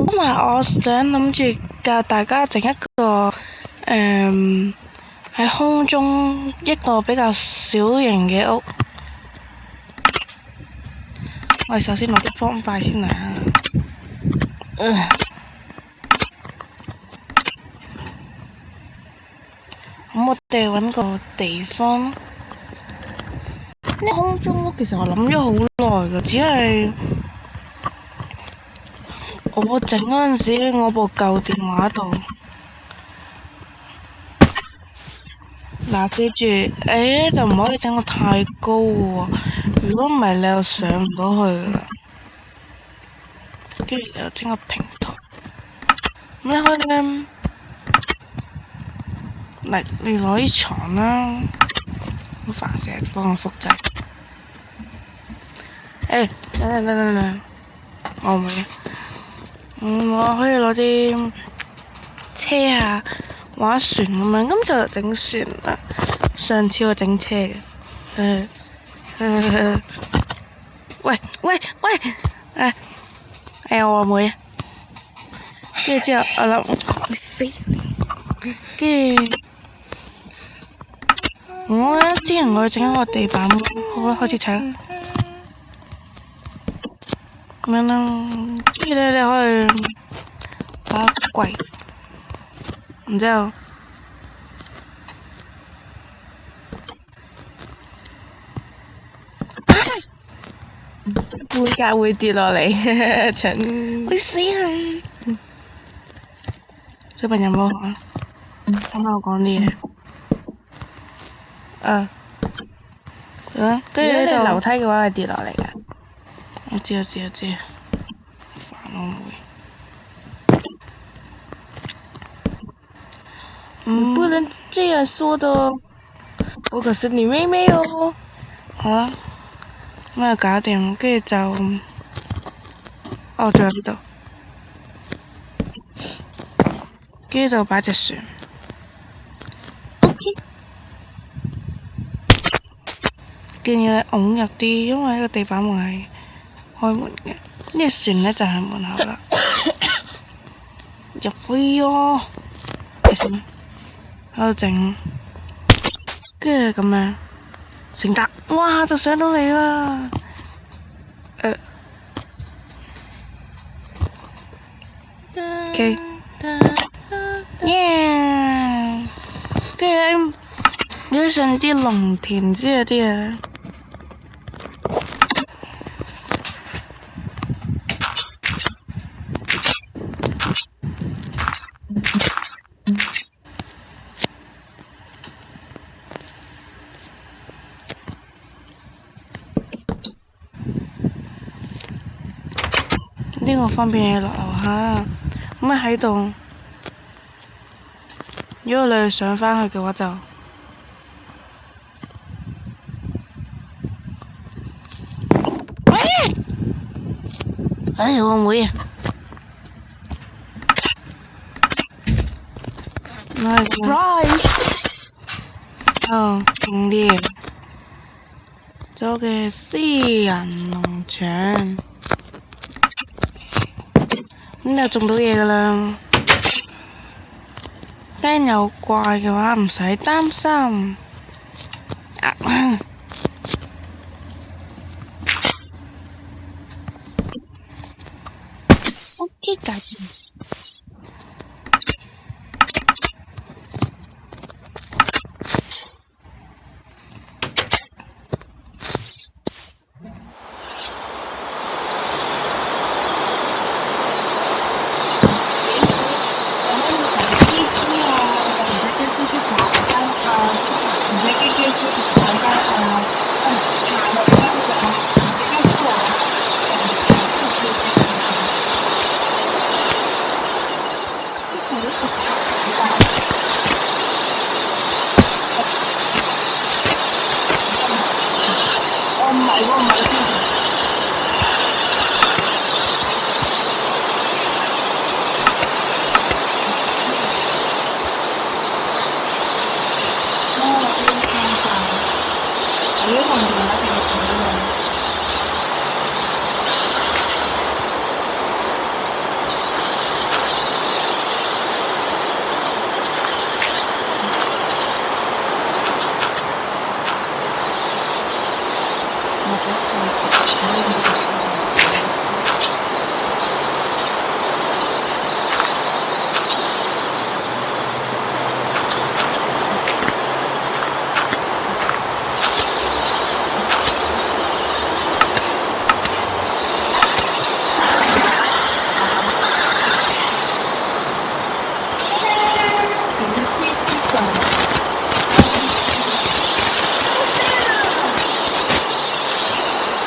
因為我想諗住教大家整一個喺空中一個比較小型嘅屋。我哋首先攞啲方塊先嚟啊。咁我哋揾個地方。呢空中屋其實我諗咗好耐㗎，只係我整嗰陣時，我部舊電話度。嗱，記住，就唔可以整到太高喎，如果唔係你又上唔到去啦。跟住就整個平台。咁你可以咧，嚟你攞啲床啦，好煩成日幫我複製。等，我唔會。我可以攞啲車啊，划船咁樣，咁就整船啦。上次我整車嘅，喂，我妹啊，跟住之後我諗死，跟住之前我整一個地板，好啦，開始砌啦，咁樣啦，跟住咧你可以擺個櫃，然之後。背格會跌落嚟，長會死啊！小朋友唔好學啊！聽我講啲嘢。跟住呢度樓梯嘅話係跌落嚟㗎。我知。煩我妹。不能這樣說的哦，我可是你妹妹哦。好啦。咁就搞掂，跟住就，仲有呢度，跟住就擺隻船。OK。建議你拱入啲，因為呢個地板門係開門嘅，呢個船咧就係門口啦。入去喎，喺度整，跟住咁樣，成格，哇就上到嚟啦。OK，耶！跟住加上啲農田之類啲嘢。呢個方便你落樓下，咁咪喺度。如果你上返去嘅話就，我妹啊！Surprise！勁啲，做嘅私人農場。咁就種到嘢㗎啦。驚有怪嘅話唔使擔心。OK，搞掂。